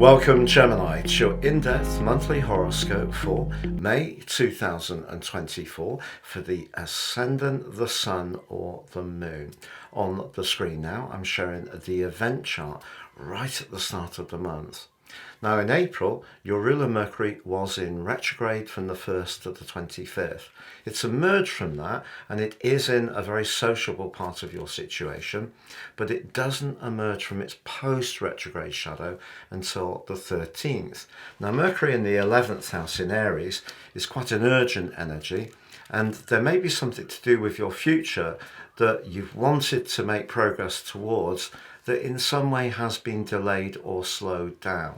Welcome Gemini to your in-depth monthly horoscope for May 2024 for the ascendant, the sun or the moon. On the screen now I'm showing the event chart right at the start of the month. Now in April, your ruler Mercury was in retrograde from the 1st to the 25th. It's emerged from that and it is in a very sociable part of your situation, but it doesn't emerge from its post-retrograde shadow until the 13th. Now Mercury in the 11th house in Aries is quite an urgent energy, and there may be something to do with your future that you've wanted to make progress towards that in some way has been delayed or slowed down.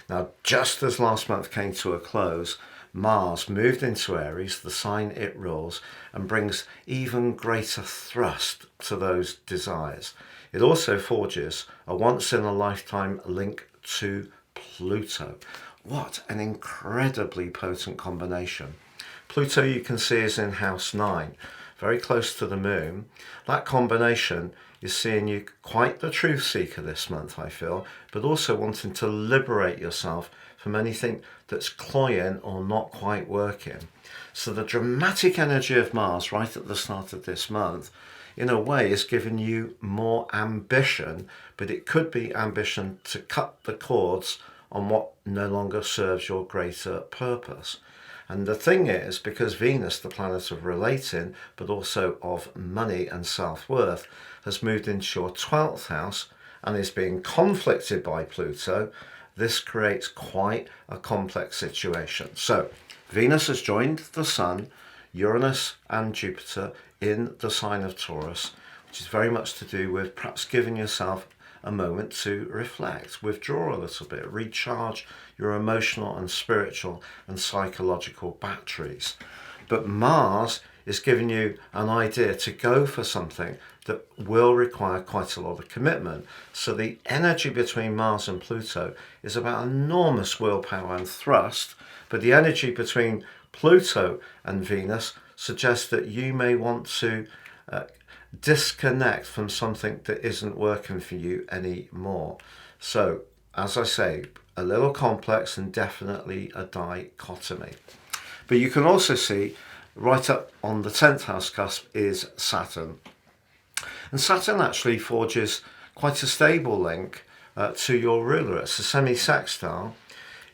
Now, just as last month came to a close, Mars moved into Aries, the sign it rules, and brings even greater thrust to those desires. It also forges a once-in-a-lifetime link to Pluto. What an incredibly potent combination. Pluto, you can see, is in house 9, very close to the moon. That combination is seeing you quite the truth seeker this month, I feel, but also wanting to liberate yourself from anything that's cloying or not quite working. So the dramatic energy of Mars right at the start of this month, in a way, is giving you more ambition, but it could be ambition to cut the cords on what no longer serves your greater purpose. And the thing is, because Venus, the planet of relating, but also of money and self-worth, has moved into your 12th house and is being conflicted by Pluto, this creates quite a complex situation. So Venus has joined the Sun, Uranus and Jupiter in the sign of Taurus, which is very much to do with perhaps giving yourself a moment to reflect, withdraw a little bit, recharge your emotional and spiritual and psychological batteries. But Mars is giving you an idea to go for something that will require quite a lot of commitment. So the energy between Mars and Pluto is about enormous willpower and thrust, but the energy between Pluto and Venus suggests that you may want to disconnect from something that isn't working for you anymore. So, as I say, a little complex and definitely a dichotomy. But you can also see right up on the 10th house cusp is Saturn. And Saturn actually forges quite a stable link to your ruler. It's a semi-sextile.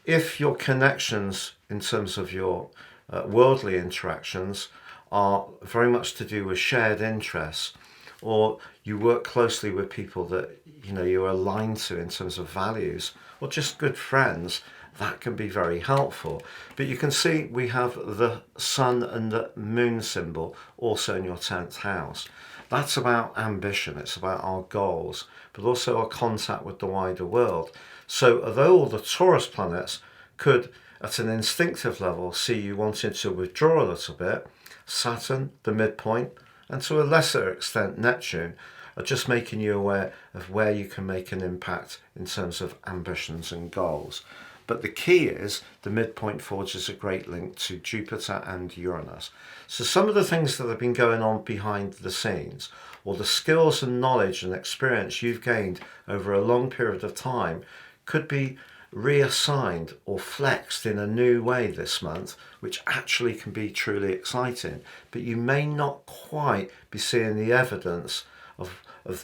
If your connections in terms of your worldly interactions are very much to do with shared interests, or you work closely with people that you're aligned to in terms of values, or just good friends, that can be very helpful. But you can see we have the sun and the moon symbol also in your 10th house. That's about ambition, it's about our goals, but also our contact with the wider world. So although all the Taurus planets could at an instinctive level see you wanting to withdraw a little bit, Saturn, the midpoint, and to a lesser extent Neptune, are just making you aware of where you can make an impact in terms of ambitions and goals. But the key is the midpoint forges a great link to Jupiter and Uranus. So some of the things that have been going on behind the scenes, or the skills and knowledge and experience you've gained over a long period of time, could be reassigned or flexed in a new way this month, which actually can be truly exciting. But you may not quite be seeing the evidence of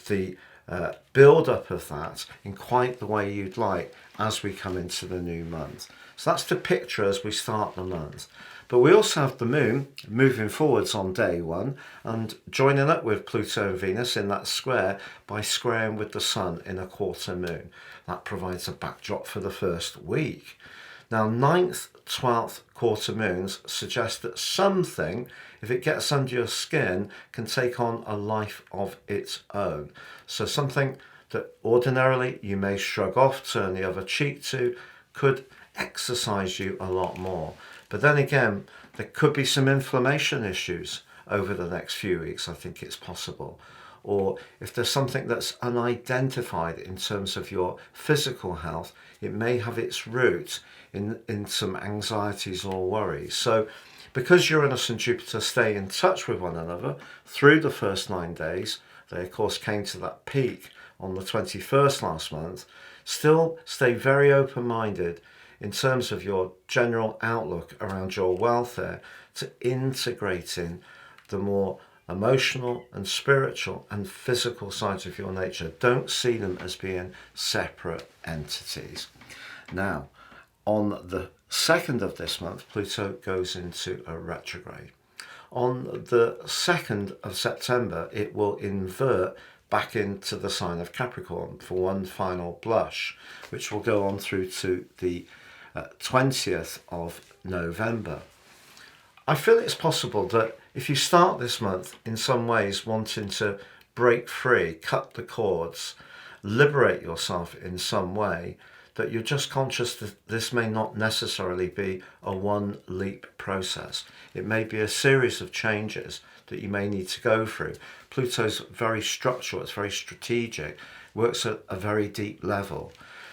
the build-up of that in quite the way you'd like as we come into the new month. So that's the picture as we start the month. But we also have the moon moving forwards on day 1 and joining up with Pluto and Venus in that square by squaring with the sun in a quarter moon. That provides a backdrop for the first week. Now 9th, 12th quarter moons suggest that something, if it gets under your skin, can take on a life of its own. So something that ordinarily you may shrug off, turn the other cheek to, could exercise you a lot more. But then again, there could be some inflammation issues over the next few weeks. I think it's possible. Or if there's something that's unidentified in terms of your physical health, it may have its root in some anxieties or worries. So because Uranus and Jupiter stay in touch with one another through the first 9 days, they of course came to that peak on the 21st last month, Still stay very open-minded in terms of your general outlook around your welfare to integrating the more emotional and spiritual and physical sides of your nature. Don't see them as being separate entities. Now, on the 2nd of this month, Pluto goes into a retrograde. On the 2nd of September, it will invert back into the sign of Capricorn for one final blush, which will go on through to the 20th of November. I feel it's possible that if you start this month in some ways wanting to break free, cut the cords, liberate yourself in some way, that you're just conscious that this may not necessarily be a one leap process. It may be a series of changes that you may need to go through. Pluto's very structural, it's very strategic, works at a very deep level.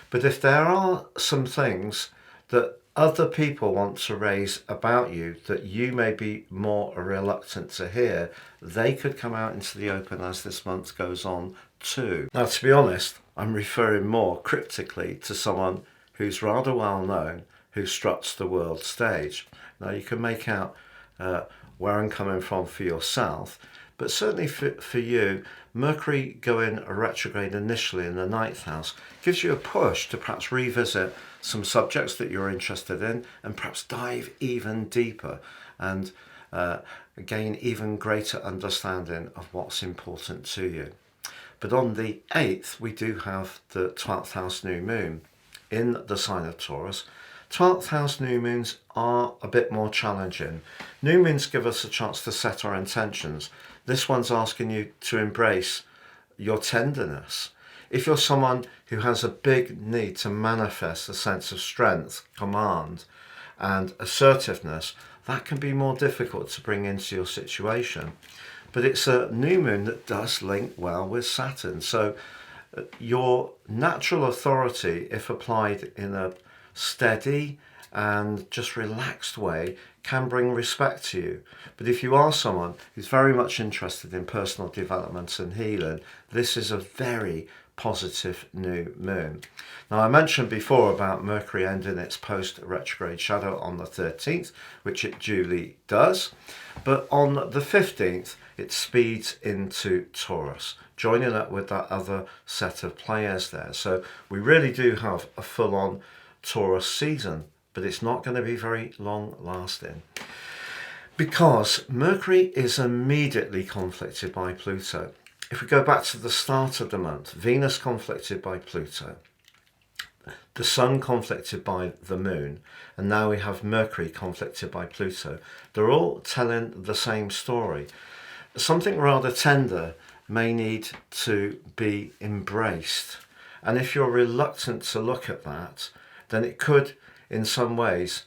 But if there are some things that other people want to raise about you that you may be more reluctant to hear, they could come out into the open as this month goes on too. Now, to be honest, I'm referring more cryptically to someone who's rather well known, who struts the world stage. Now, you can make out where I'm coming from for yourself, but certainly for you, Mercury going retrograde initially in the 9th house gives you a push to perhaps revisit some subjects that you're interested in and perhaps dive even deeper and gain even greater understanding of what's important to you. But on the 8th, we do have the 12th house new moon in the sign of Taurus. 12th house new moons are a bit more challenging. New moons give us a chance to set our intentions. This one's asking you to embrace your tenderness. If you're someone who has a big need to manifest a sense of strength, command, and assertiveness, that can be more difficult to bring into your situation. But it's a new moon that does link well with Saturn. So your natural authority, if applied in a steady and just relaxed way, can bring respect to you. But if you are someone who's very much interested in personal development and healing, this is a very positive new moon. Now, I mentioned before about Mercury ending its post-retrograde shadow on the 13th, which it duly does. But on the 15th, it speeds into Taurus, joining up with that other set of players there. So we really do have a full-on Taurus season, but it's not going to be very long lasting because Mercury is immediately conflicted by Pluto. If we go back to the start of the month, Venus conflicted by Pluto, the Sun conflicted by the Moon, and now we have Mercury conflicted by Pluto. They're all telling the same story. Something rather tender may need to be embraced. And if you're reluctant to look at that, then it could, in some ways,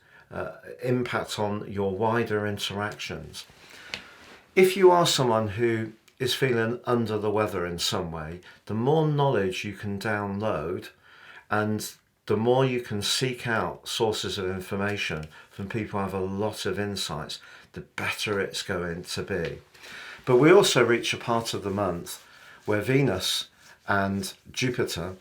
impact on your wider interactions. If you are someone who is feeling under the weather in some way, the more knowledge you can download and the more you can seek out sources of information from people who have a lot of insights, the better it's going to be. But we also reach a part of the month where Venus and Jupiter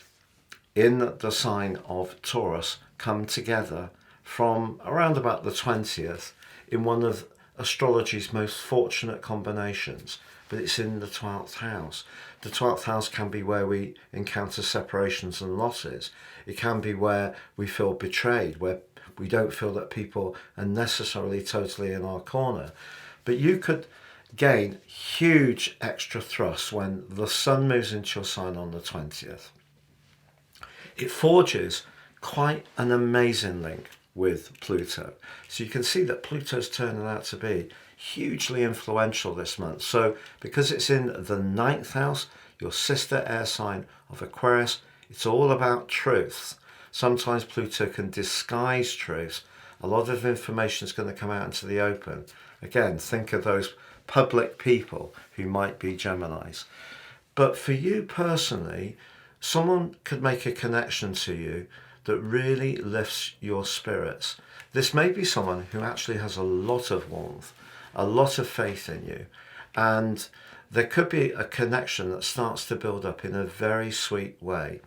in the sign of Taurus come together from around about the 20th in one of astrology's most fortunate combinations, but it's in the 12th house. The 12th house can be where we encounter separations and losses. It can be where we feel betrayed, where we don't feel that people are necessarily totally in our corner. But you could gain huge extra thrust when the Sun moves into your sign on the 20th. It forges quite an amazing link with Pluto. So you can see that Pluto's turning out to be hugely influential this month. So because it's in the 9th house, your sister air sign of Aquarius, it's all about truth. Sometimes Pluto can disguise truth. A lot of information is going to come out into the open. Again, think of those public people who might be Geminis. But for you personally, someone could make a connection to you that really lifts your spirits. This may be someone who actually has a lot of warmth, a lot of faith in you, and there could be a connection that starts to build up in a very sweet way.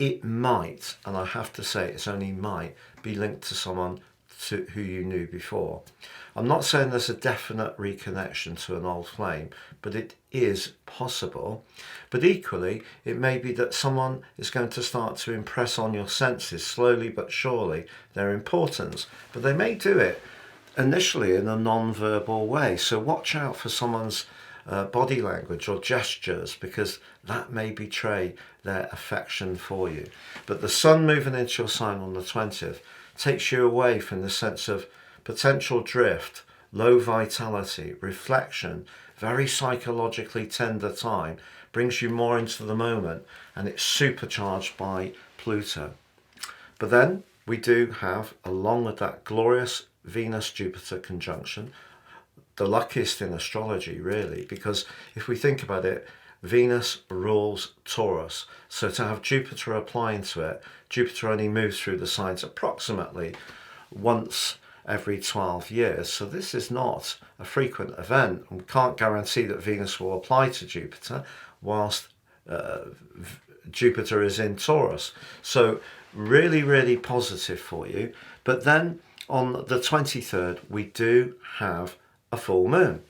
it might, and I have to say it's only might, be linked to someone who you knew before. I'm not saying there's a definite reconnection to an old flame, but it is possible. But equally, it may be that someone is going to start to impress on your senses slowly but surely their importance, but they may do it initially in a non-verbal way. So watch out for someone's body language or gestures, because that may betray their affection for you. But the sun moving into your sign on the 20th takes you away from the sense of potential drift, low vitality, reflection, very psychologically tender time, brings you more into the moment, and it's supercharged by Pluto. But then we do have, along with that glorious Venus-Jupiter conjunction, the luckiest in astrology, really, because if we think about it, Venus rules Taurus. So to have Jupiter applying to it, Jupiter only moves through the signs approximately once every 12 years. So this is not a frequent event. We can't guarantee that Venus will apply to Jupiter whilst Jupiter is in Taurus. So really, really positive for you. But then on the 23rd, we do have a full moon.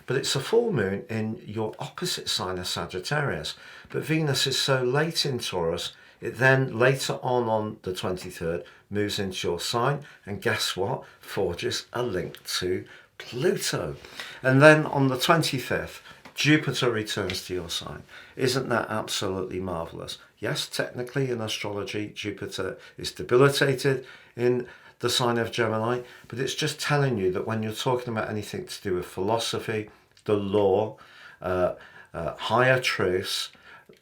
But it's a full moon in your opposite sign of Sagittarius. But Venus is so late in Taurus, it then later on the 23rd moves into your sign, and guess what? Forges a link to Pluto. And then on the 25th, Jupiter returns to your sign. Isn't that absolutely marvellous? Yes, technically in astrology, Jupiter is debilitated in the sign of Gemini, but it's just telling you that when you're talking about anything to do with philosophy, the law, higher truths,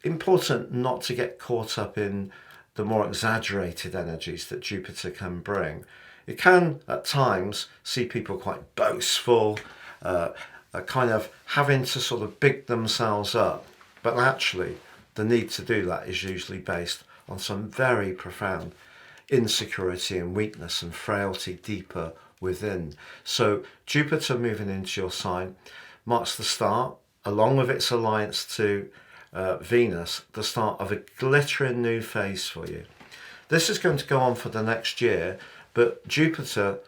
important not to get caught up in the more exaggerated energies that Jupiter can bring. It can at times see people quite boastful, kind of having to sort of big themselves up, but actually the need to do that is usually based on some very profound insecurity and weakness and frailty deeper within. So Jupiter moving into your sign marks the start, along with its alliance to Venus, the start of a glittering new phase for you. This is going to go on for the next year, but Jupiter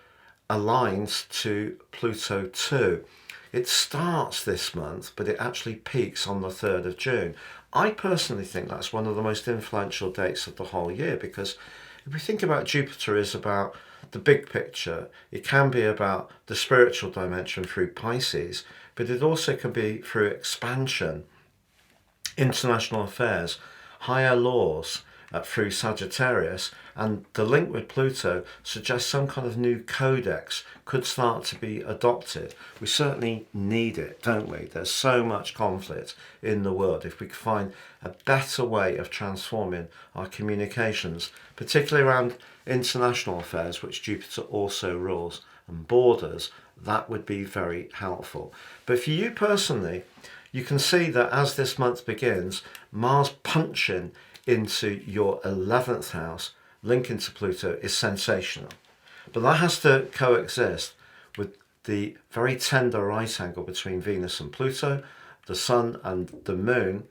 aligns to Pluto too. It starts this month, but it actually peaks on the 3rd of June. I personally think that's one of the most influential dates of the whole year, because if we think about Jupiter is about the big picture, it can be about the spiritual dimension through Pisces, but it also can be through expansion, international affairs, higher laws through Sagittarius, and the link with Pluto suggests some kind of new codex could start to be adopted. We certainly need it, don't we? There's so much conflict in the world. If we could find a better way of transforming our communications, particularly around international affairs, which Jupiter also rules, and borders, that would be very helpful. But for you personally, you can see that as this month begins, Mars punching into your 11th house, linking to Pluto, is sensational. But that has to coexist with the very tender right angle between Venus and Pluto, the Sun and the Moon,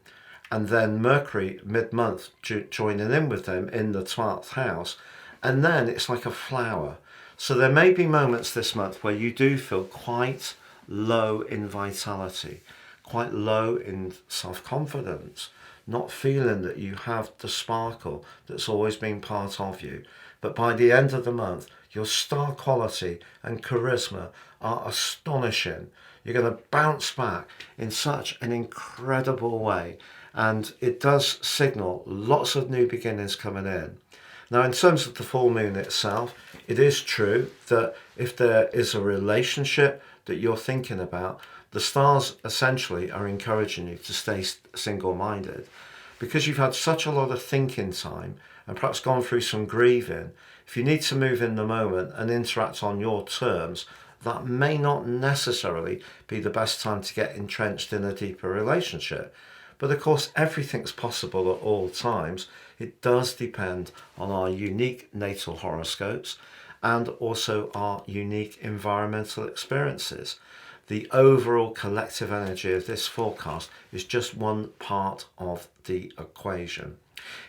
and then Mercury mid-month joining in with them in the 12th house. And then it's like a flower. So there may be moments this month where you do feel quite low in vitality, quite low in self-confidence, not feeling that you have the sparkle that's always been part of you. But by the end of the month, your star quality and charisma are astonishing. You're going to bounce back in such an incredible way. And it does signal lots of new beginnings coming in. Now, in terms of the full moon itself, it is true that if there is a relationship that you're thinking about, the stars essentially are encouraging you to stay single-minded, because you've had such a lot of thinking time and perhaps gone through some grieving. If you need to move in the moment and interact on your terms, that may not necessarily be the best time to get entrenched in a deeper relationship. But of course, everything's possible at all times. It does depend on our unique natal horoscopes and also our unique environmental experiences. The overall collective energy of this forecast is just one part of the equation.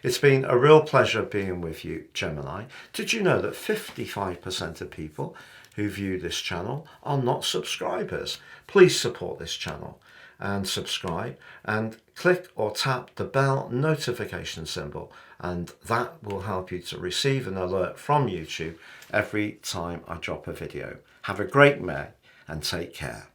It's been a real pleasure being with you, Gemini. Did you know that 55% of people who view this channel are not subscribers? Please support this channel and subscribe and click or tap the bell notification symbol, and that will help you to receive an alert from YouTube every time I drop a video. Have a great May and take care.